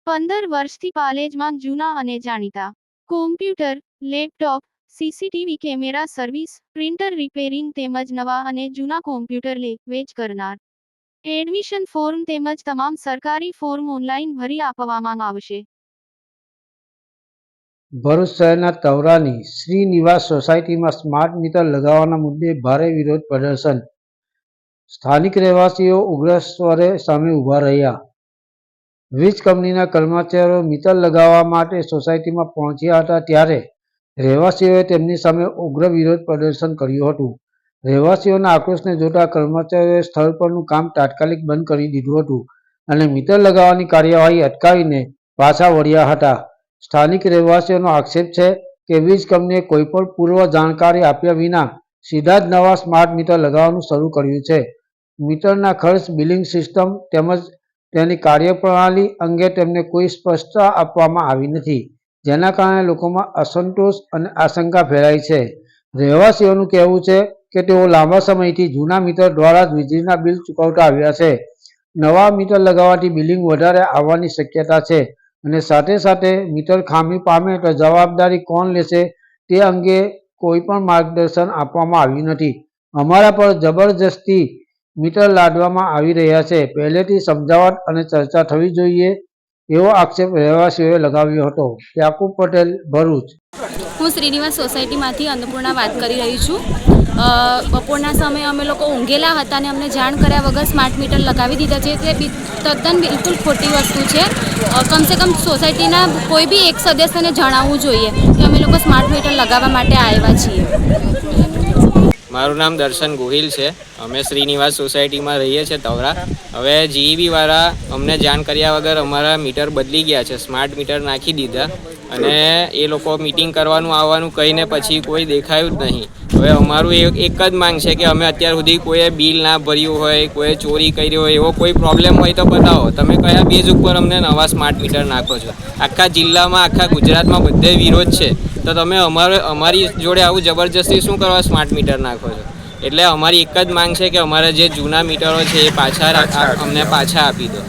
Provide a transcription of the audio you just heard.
15 વર્ષથી પાલેજમાં જૂના અને જાણીતા computer, laptop, CCTV camera service, printer repairing તેમજ નવા અને જૂના કોમ્પ્યુટર લે-વેચ કરનાર. એડમિશન ફોર્મ તેમજ તમામ સરકારી ફોર્મ ઓનલાઈન ભરી આપવામાં આવશે. ભરૂચ શહેરના તવરાની શ્રીનિવાસ સોસાયટીમાં સ્માર્ટ મીટર લગાવવાના મુદ્દે ભારે વિરોધ પ્રદર્શન. સ્થાનિક રહેવાસીઓ ઉગ્ર સ્વરે સામે ઉભા રહ્યા. વીજ કંપનીના કર્મચારીઓ મીટર લગાવવા માટે સોસાયટીમાં પહોંચ્યા હતા ત્યારે રહેવાસીઓએ તેમની સામે ઉગ્ર વિરોધ પ્રદર્શન કર્યું હતું. રહેવાસીઓના આક્રોશને જોતા કર્મચારીઓએ સ્થળ પરનું કામ તાત્કાલિક બંધ કરી દીધું હતું અને મીટર લગાવવાની કાર્યવાહી અટકાવીને પાછા વળ્યા હતા. સ્થાનિક રહેવાસીઓનો આક્ષેપ છે કે વીજ કંપનીએ કોઈપણ પૂર્વ જાણકારી આપ્યા વિના સીધા જ નવા સ્માર્ટ મીટર લગાવવાનું શરૂ કર્યું છે. મીટરના ખર્ચ, બિલિંગ સિસ્ટમ તેમજ તેની કાર્યપ્રણાલી અંગે તેમને કોઈ સ્પષ્ટતા આપવામાં આવી નથી, જેના કારણે લોકોમાં અસંતોષ અને આશંકા ફેલાઈ છે. રહેવાસીઓનું કહેવું છે કે તેઓ લાંબા સમયથી જૂના મીટર દ્વારા જ વીજળીના બિલ ચૂકવતા આવ્યા છે. નવા મીટર લગાવવાથી બિલિંગ વધારે આવવાની શક્યતા છે અને સાથે સાથે મીટર ખામી પામે તો જવાબદારી કોણ લેશે તે અંગે કોઈ પણ માર્ગદર્શન આપવામાં આવ્યું નથી. અમારા પર જબરજસ્તી મીટર લાદવામાં આવી રહ્યા છે. પહેલેથી સમજાવટ અને ચર્ચા થવી જોઈએ એવો આક્ષેપ રહેવાસીઓએ લગાવ્યો હતો. યાકુબ પટેલ, ભરૂચ. હું શ્રીનિવાસ સોસાયટીમાંથી અન્નપૂર્ણા વાત કરી રહી છું. બપોરના સમયે અમે લોકો ઊંઘેલા હતા અને અમને જાણ કર્યા વગર સ્માર્ટ મીટર લગાવી દીધા છે. તે તદ્દન બિલકુલ ખોટી વસ્તુ છે. કમસે કમ સોસાયટીના કોઈ બી એક સદસ્યને જણાવવું જોઈએ કે અમે લોકો સ્માર્ટ મીટર લગાવવા માટે આવ્યા છીએ. મારું નામ દર્શન ગોહિલ છે. અમે શ્રીનિવાસ સોસાયટીમાં રહીએ છીએ તવરા. હવે જીઈબી વાળા અમને જાણ કર્યા વગર અમારા મીટર બદલી ગયા છે, સ્માર્ટ મીટર નાખી દીધા અને એ લોકો મીટિંગ કરવાનું આવવાનું કહીને પછી કોઈ દેખાયું જ નહીં. હવે અમારું એક જ માંગ છે કે અમે અત્યાર સુધી કોઈએ બિલ ના ભર્યું હોય, કોઈએ ચોરી કરી હોય, એવો કોઈ પ્રોબ્લેમ હોય તો બતાવો. તમે કયા બેઝ ઉપર અમને નવા સ્માર્ટ મીટર નાખો છો? આખા જિલ્લામાં, આખા ગુજરાતમાં બધે વિરોધ છે, તો તમે અમારી જોડે આવું જબરજસ્તી શું કરવા સ્માર્ટ મીટર નાખો છો? એટલે અમારી એક જ માંગ છે કે અમારા જે જૂના મીટરો છે એ અમને પાછા આપી દો.